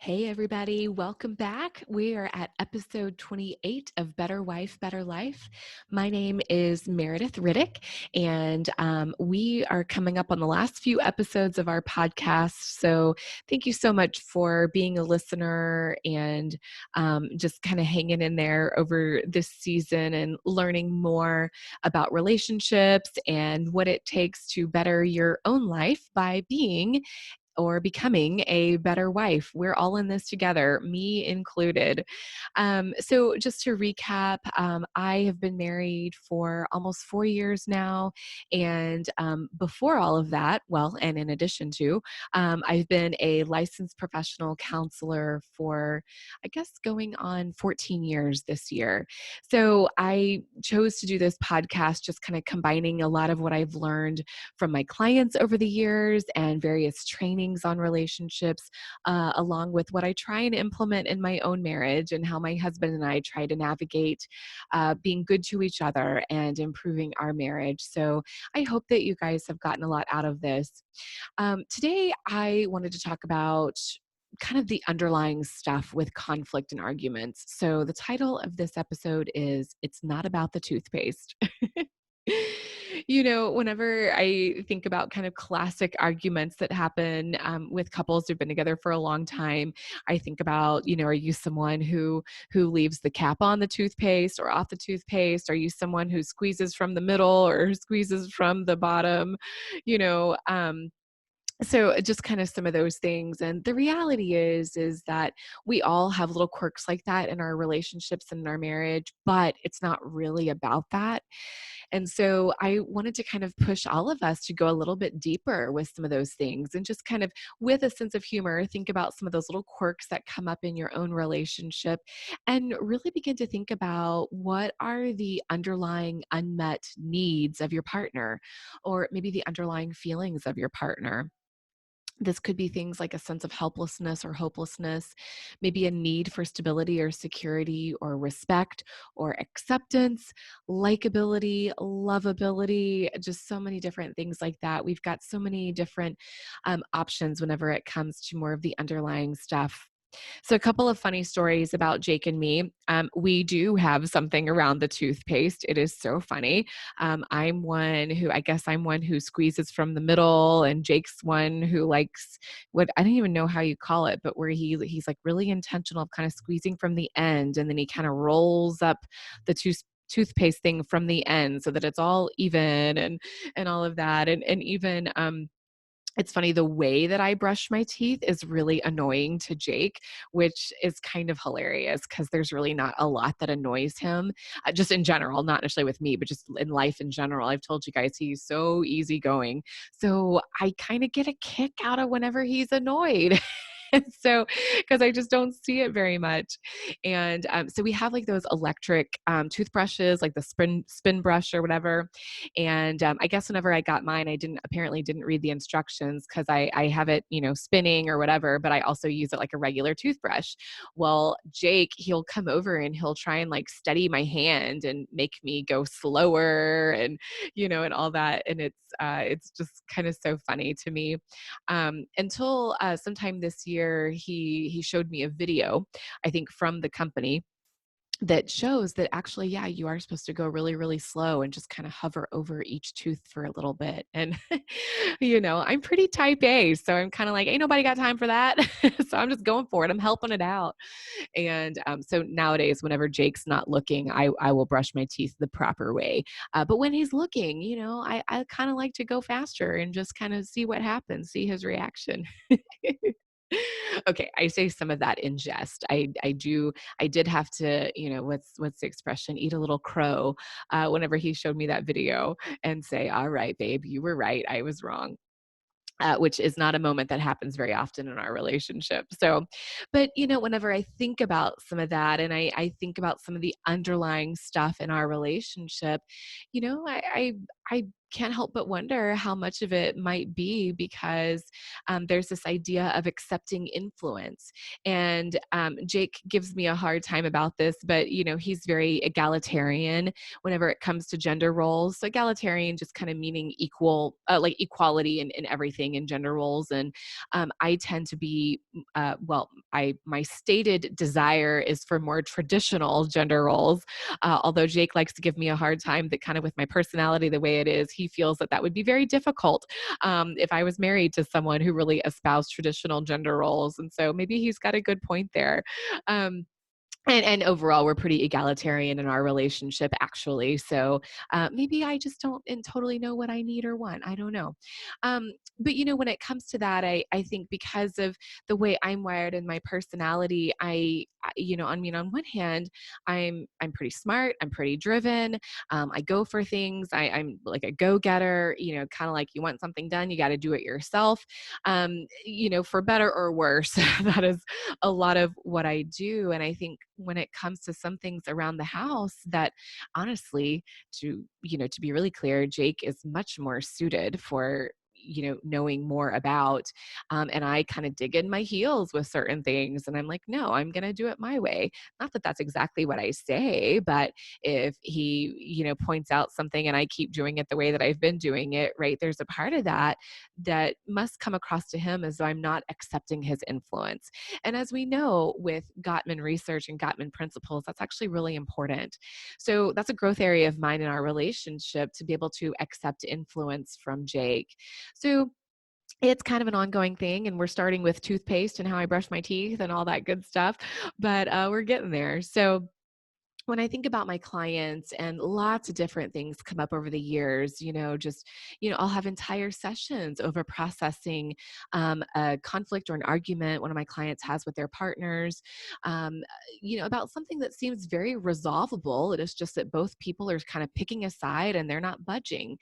Hey, everybody. Welcome back. We are at episode 28 of Better Wife, Better Life. My name is Meredith Riddick, and we are coming up on the last few episodes of our podcast. So thank you so much for being a listener and just kind of hanging in there over this season and learning more about relationships and what it takes to better your own life by being or becoming a better wife. We're all in this together, me included. So, just to recap, I have been married for almost 4 years now. And before all of that, well, and in addition to, I've been a licensed professional counselor for, I guess, going on 14 years this year. So, I chose to do this podcast just kind of combining a lot of what I've learned from my clients over the years and various trainings on relationships, along with what I try and implement in my own marriage and how my husband and I try to navigate being good to each other and improving our marriage. So I hope that you guys have gotten a lot out of this. Today, I wanted to talk about kind of the underlying stuff with conflict and arguments. So the title of this episode is It's Not About the Toothpaste. Whenever I think about kind of classic arguments that happen with couples who've been together for a long time, I think about, are you someone who leaves the cap on the toothpaste or off the toothpaste? Are you someone who squeezes from the middle or squeezes from the bottom? You know, so just kind of some of those things. And the reality is that we all have little quirks like that in our relationships and in our marriage, but it's not really about that. And so I wanted to kind of push all of us to go a little bit deeper with some of those things and just kind of with a sense of humor, think about some of those little quirks that come up in your own relationship and really begin to think about what are the underlying unmet needs of your partner or maybe the underlying feelings of your partner. This could be things like a sense of helplessness or hopelessness, maybe a need for stability or security or respect or acceptance, likability, lovability, just so many different things like that. We've got so many different options whenever it comes to more of the underlying stuff. So, a couple of funny stories about Jake and me. We do have something around the toothpaste. It is so funny. I guess I'm one who squeezes from the middle, and Jake's one who likes what I don't even know how you call it, but where he's like really intentional of kind of squeezing from the end, and then he kind of rolls up the toothpaste thing from the end so that it's all even and all of that. And even it's funny, the way that I brush my teeth is really annoying to Jake, which is kind of hilarious because there's really not a lot that annoys him, just in general, not necessarily with me, but just in life in general. I've told you guys he's so easygoing. So I kind of get a kick out of whenever he's annoyed. So, because I just don't see it very much. And so we have like those electric toothbrushes, like the spin brush or whatever. And I guess whenever I got mine, I didn't read the instructions because I have it, spinning or whatever, but I also use it like a regular toothbrush. Well, Jake, he'll come over and he'll try and like steady my hand and make me go slower and, and all that. And it's just kind of so funny to me. Until sometime this year, he showed me a video, I think from the company that shows that actually, yeah, you are supposed to go really, really slow and just kind of hover over each tooth for a little bit. And, I'm pretty type A. So I'm kind of like, ain't nobody got time for that. So I'm just going for it. I'm helping it out. And so nowadays, whenever Jake's not looking, I will brush my teeth the proper way. But when he's looking, I kind of like to go faster and just kind of see what happens, see his reaction. Okay, I say some of that in jest. I did have to, what's the expression? Eat a little crow whenever he showed me that video and say, all right, babe, you were right. I was wrong. Which is not a moment that happens very often in our relationship. So, but whenever I think about some of that and I think about some of the underlying stuff in our relationship, I can't help but wonder how much of it might be because there's this idea of accepting influence. And Jake gives me a hard time about this, but he's very egalitarian whenever it comes to gender roles. So egalitarian just kind of meaning equal, like equality in everything in gender roles. And I tend to be, well, I my stated desire is for more traditional gender roles. Although Jake likes to give me a hard time that kind of with my personality the way it is, he feels that that would be very difficult if I was married to someone who really espoused traditional gender roles. And so maybe he's got a good point there. Um, and overall, we're pretty egalitarian in our relationship, actually. So maybe I just don't and totally know what I need or want. I don't know. But when it comes to that, I think because of the way I'm wired and my personality, I mean, on one hand, I'm pretty smart. I'm pretty driven. I go for things. I'm like a go getter. Kind of like you want something done, you got to do it yourself. For better or worse, that is a lot of what I do. And I think when it comes to some things around the house that honestly, to be really clear, Jake is much more suited for knowing more about, and I kind of dig in my heels with certain things, and I'm like, no, I'm going to do it my way. Not that that's exactly what I say, but if he points out something and I keep doing it the way that I've been doing it, right, there's a part of that that must come across to him as though I'm not accepting his influence. And as we know with Gottman research and Gottman principles, that's actually really important. So that's a growth area of mine in our relationship, to be able to accept influence from Jake. So it's kind of an ongoing thing, and we're starting with toothpaste and how I brush my teeth and all that good stuff, but we're getting there. So when I think about my clients, and lots of different things come up over the years, I'll have entire sessions over processing a conflict or an argument one of my clients has with their partners, um, about something that seems very resolvable. It is just that both people are kind of picking a side and they're not budging.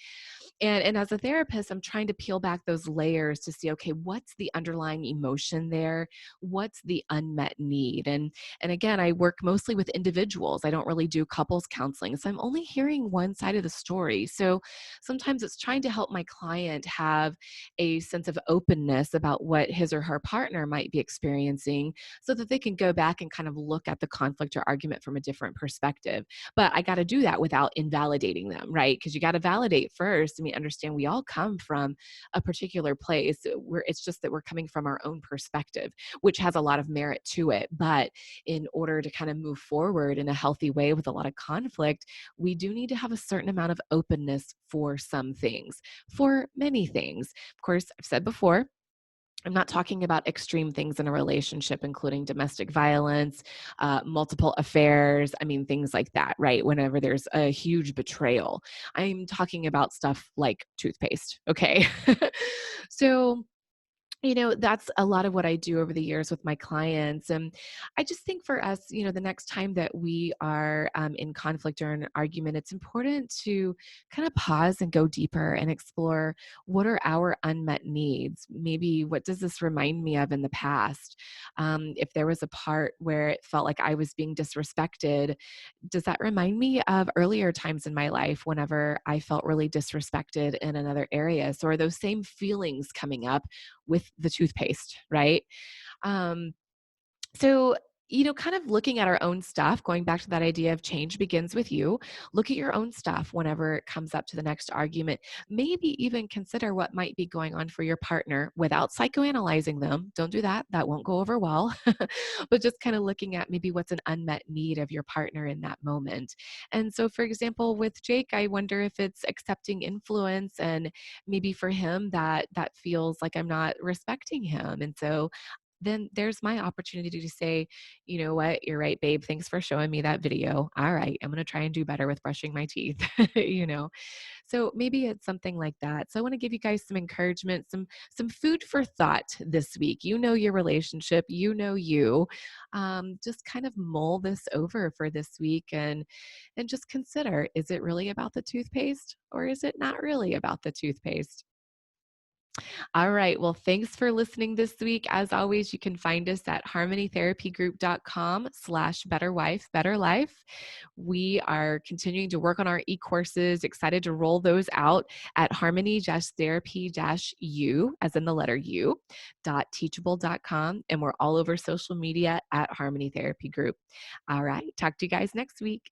And as a therapist, I'm trying to peel back those layers to see, okay, what's the underlying emotion there? What's the unmet need? And again, I work mostly with individuals. I don't really do couples counseling. So I'm only hearing one side of the story. So sometimes it's trying to help my client have a sense of openness about what his or her partner might be experiencing, so that they can go back and kind of look at the conflict or argument from a different perspective. But I got to do that without invalidating them, right? Because you got to validate first. I mean, understand we all come from a particular place where it's just that we're coming from our own perspective, which has a lot of merit to it. But in order to kind of move forward in a healthy way with a lot of conflict, we do need to have a certain amount of openness for some things, for many things. Of course, I've said before, I'm not talking about extreme things in a relationship, including domestic violence, multiple affairs. I mean, things like that, right? Whenever there's a huge betrayal, I'm talking about stuff like toothpaste. Okay. So, that's a lot of what I do over the years with my clients. And I just think for us, the next time that we are in conflict or an argument, it's important to kind of pause and go deeper and explore, what are our unmet needs? Maybe what does this remind me of in the past? If there was a part where it felt like I was being disrespected, does that remind me of earlier times in my life whenever I felt really disrespected in another area? So are those same feelings coming up with the toothpaste, right? Um, so, kind of looking at our own stuff, going back to that idea of change begins with you. Look at your own stuff whenever it comes up to the next argument. Maybe even consider what might be going on for your partner without psychoanalyzing them. Don't do that. That won't go over well. But just kind of looking at maybe what's an unmet need of your partner in that moment. And so, for example, with Jake, I wonder if it's accepting influence, and maybe for him that feels like I'm not respecting him. And so then there's my opportunity to say, you know what, you're right, babe. Thanks for showing me that video. All right, I'm going to try and do better with brushing my teeth, you know. So maybe it's something like that. So I want to give you guys some encouragement, some food for thought this week. You know your relationship, you know you. Just kind of mull this over for this week, and just consider, is it really about the toothpaste, or is it not really about the toothpaste? All right. Well, thanks for listening this week. As always, you can find us at harmonytherapygroup.com/better wife, better life. We are continuing to work on our e-courses, excited to roll those out at harmony-therapy-u, as in the letter U, .teachable.com. And we're all over social media at Harmony Therapy Group. All right. Talk to you guys next week.